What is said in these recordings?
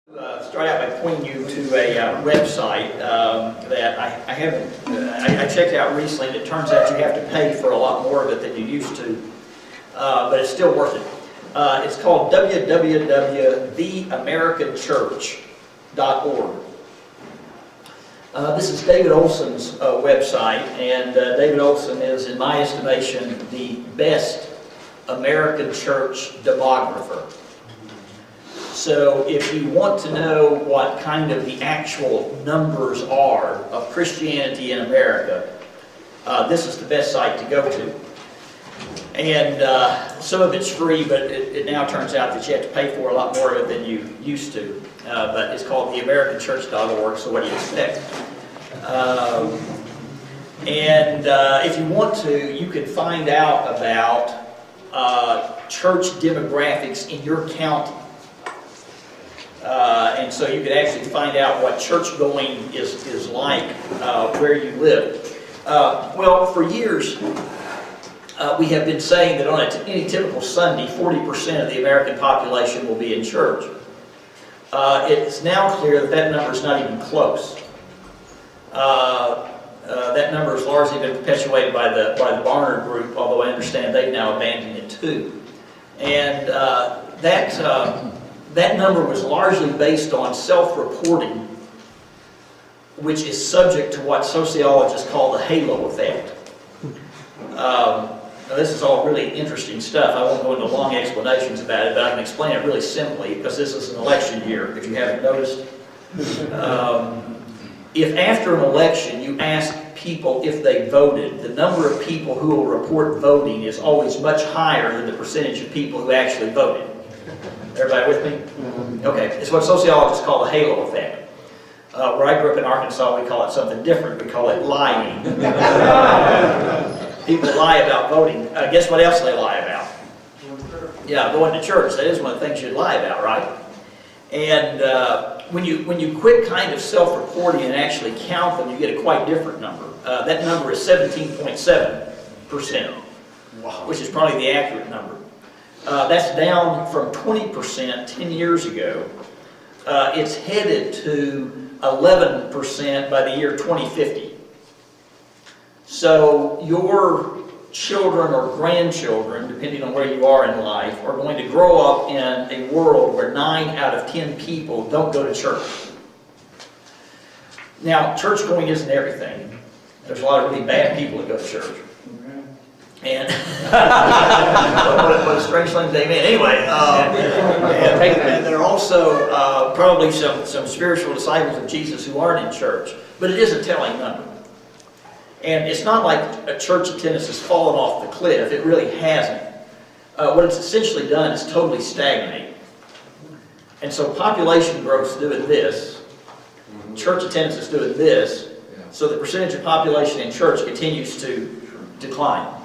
Start out by pointing you to a website that I haven't. I checked out recently, and it turns out you have to pay for a lot more of it than you used to, but it's still worth it. It's called www.theamericanchurch.org. This is David Olson's website, and David Olson is, in my estimation, the best American church demographer. So if you want to know what kind of the actual numbers are of Christianity in America, this is the best site to go to. And some of it's free, but it now turns out that you have to pay for a lot more of it than you used to. But it's called theamericanchurch.org, so what do you expect? If you want to, you can find out about church demographics in your county. And so you can actually find out what church going is like where you live. Well, for years, we have been saying that on any typical Sunday, 40% of the American population will be in church. It's now clear that that number is not even close. That number has largely been perpetuated by the Barnard Group, although I understand they've now abandoned it too. And that number was largely based on self-reporting, which is subject to what sociologists call the halo effect. Now this is all really interesting stuff. I won't go into long explanations about it, but I can explain it really simply because this is an election year, if you haven't noticed. If after an election you ask people if they voted, the number of people who will report voting is always much higher than the percentage of people who actually voted. Everybody with me? Okay, it's what sociologists call the halo effect. Where I grew up in Arkansas, we call it something different. We call it lying. People lie about voting. Guess what else they lie about? Yeah, going to church. That is one of the things you lie about, right? And when you quit kind of self-reporting and actually count them, you get a quite different number. That number is 17.7%, which is probably the accurate number. That's down from 20% 10 years ago. It's headed to 11% by the year 2050. So your children or grandchildren, depending on where you are in life, are going to grow up in a world where 9 out of 10 people don't go to church. Now, church going isn't everything. There's a lot of really bad people that go to church. And what a strange thing to amen. Anyway, and there are also probably some spiritual disciples of Jesus who aren't in church, but it is a telling number. And it's not like a church attendance has fallen off the cliff. It really hasn't. What it's essentially done is totally stagnate. And so population growth is doing this. Church attendance is doing this. So the percentage of population in church continues to decline.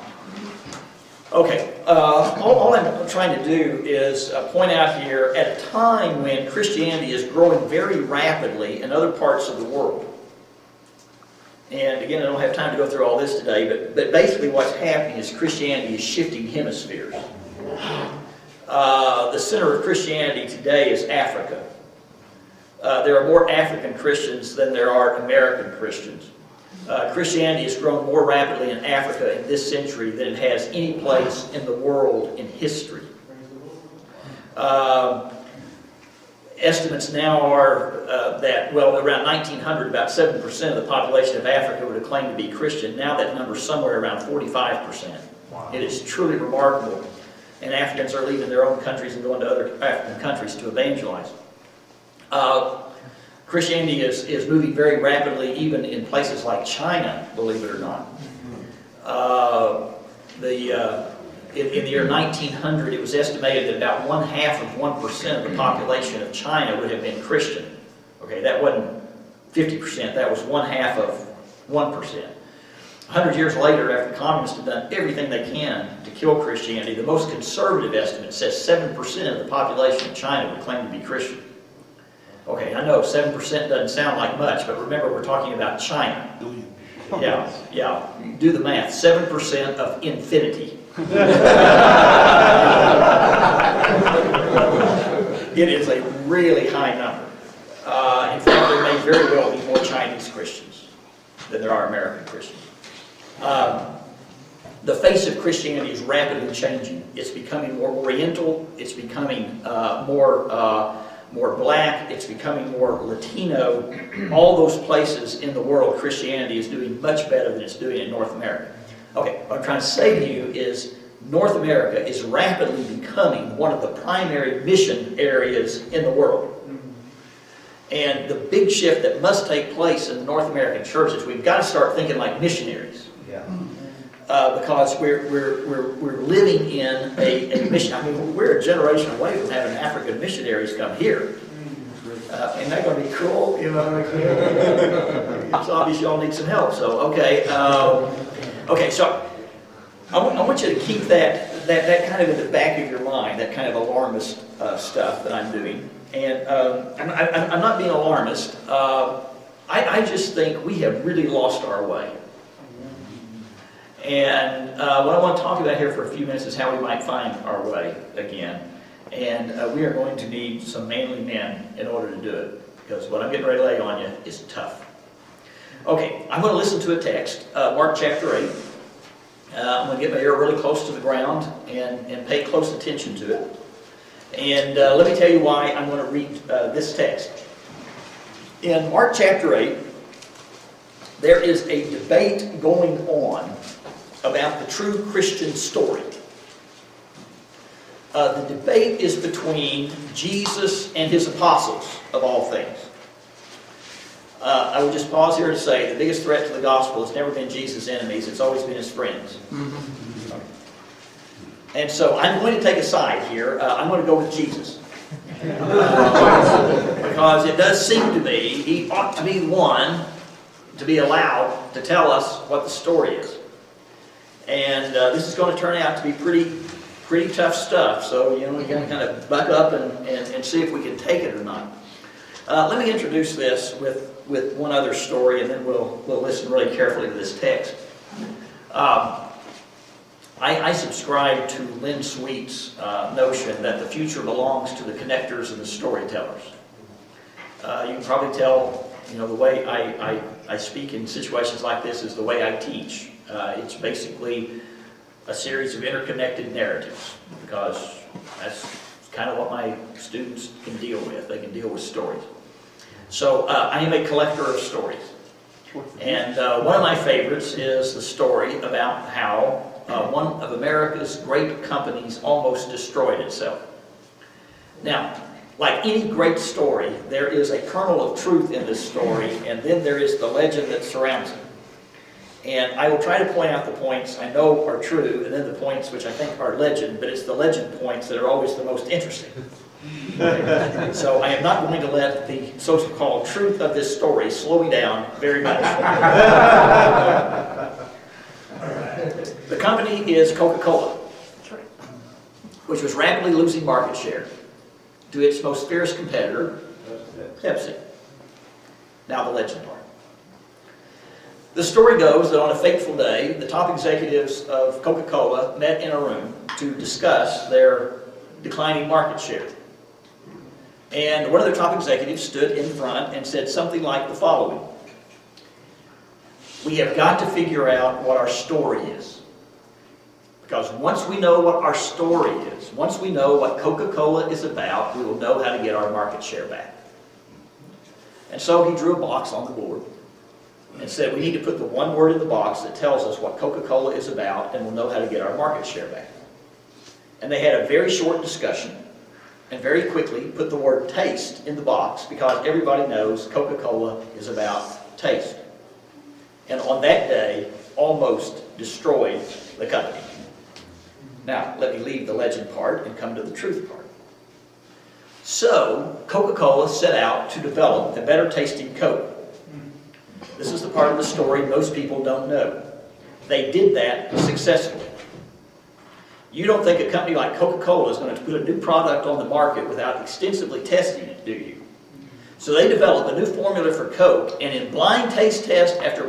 Okay, all I'm trying to do is point out here, at a time when Christianity is growing very rapidly in other parts of the world. And again, I don't have time to go through all this today, but basically what's happening is Christianity is shifting hemispheres. The center of Christianity today is Africa. There are more African Christians than there are American Christians. Christianity has grown more rapidly in Africa in this century than it has any place in the world in history. Estimates now are that, well, around 1900, about 7% of the population of Africa would have claimed to be Christian. Now that number is somewhere around 45%. Wow. It is truly remarkable. And Africans are leaving their own countries and going to other African countries to evangelize. Christianity is moving very rapidly even in places like China, believe it or not. In the year 1900, it was estimated that about 0.5% of the population of China would have been Christian. Okay, that wasn't 50%, that was 0.5%. 100 years later, after communists have done everything they can to kill Christianity, the most conservative estimate says 7% of the population of China would claim to be Christian. Okay, I know 7% doesn't sound like much, but remember we're talking about China. Yeah. Do the math. 7% of infinity. It is a really high number. very well be more Chinese Christians than there are American Christians. The face of Christianity is rapidly changing. It's becoming more Oriental. It's becoming more black. It's becoming more Latino. All those places in the world, Christianity is doing much better than it's doing in North America. Okay, what I'm trying to say to you is North America is rapidly becoming one of the primary mission areas in the world. And the big shift that must take place in the North American churches, we've got to start thinking like missionaries. Yeah. Because we're living in a mission. I mean, we're a generation away from having African missionaries come here. Ain't that going to be cool? You know, it's obvious y'all need some help. So, okay. Okay, so I want you to keep that kind of in the back of your mind, that kind of alarmist stuff that I'm doing. And I'm not being alarmist. I just think we have really lost our way. And what I want to talk about here for a few minutes is how we might find our way again. And we are going to need some manly men in order to do it, because what I'm getting ready to lay on you is tough. Okay, I'm going to listen to a text, Mark chapter 8. I'm going to get my ear really close to the ground and pay close attention to it. And let me tell you why I'm going to read this text. In Mark chapter 8, there is a debate going on about the true Christian story. The debate is between Jesus and his apostles, of all things. I would just pause here to say the biggest threat to the gospel has never been Jesus' enemies, it's always been his friends. Mm-hmm. And so I'm going to take a side here. I'm going to go with Jesus. Because it does seem to me he ought to be the one to be allowed to tell us what the story is. And this is going to turn out to be pretty tough stuff. So, you know, we're going to kind of buck up and see if we can take it or not. Let me introduce this with one other story, and then we'll listen really carefully to this text. I subscribe to Lynn Sweet's notion that the future belongs to the connectors and the storytellers. You can probably tell, you know, the way I speak in situations like this is the way I teach. It's basically a series of interconnected narratives, because that's kind of what my students can deal with. They can deal with stories. So I am a collector of stories. And one of my favorites is the story about how one of America's great companies almost destroyed itself. Now, like any great story, there is a kernel of truth in this story, and then there is the legend that surrounds it. And I will try to point out the points I know are true, and then the points which I think are legend, but it's the legend points that are always the most interesting. So I am not going to let the so-called truth of this story slow me down very much. The company is Coca-Cola, which was rapidly losing market share to its most fierce competitor, Pepsi. Now the legend part. The story goes that on a fateful day, the top executives of Coca-Cola met in a room to discuss their declining market share. And one of their top executives stood in front and said something like the following: "We have got to figure out what our story is. Because once we know what our story is, once we know what Coca-Cola is about, we will know how to get our market share back." And so he drew a box on the board and said, we need to put the one word in the box that tells us what Coca-Cola is about, and we'll know how to get our market share back. And they had a very short discussion, and very quickly put the word taste in the box, because everybody knows Coca-Cola is about taste. And on that day, almost destroyed the company. Now, let me leave the legend part and come to the truth part. So, Coca-Cola set out to develop a better tasting Coke. This is the part of the story most people don't know. They did that successfully. You don't think a company like Coca-Cola is going to put a new product on the market without extensively testing it, do you? So they developed a new formula for Coke, and in blind taste test after